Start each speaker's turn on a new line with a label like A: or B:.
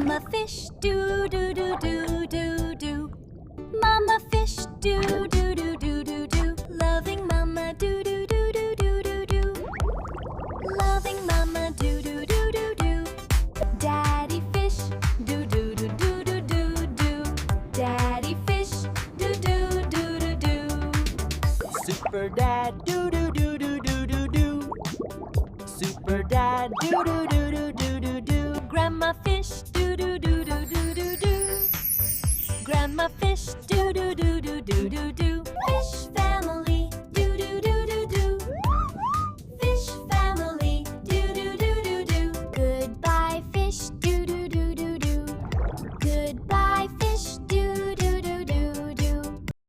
A: Mama fish, do do do do do do. Mama fish, do do do do do do. Loving Mama, do do do do do do do. Loving Mama, do do do do do. Daddy fish, do do do do do do do. Daddy fish, do do do do do.
B: Super Dad, do do do do do do do. Super Dad, do do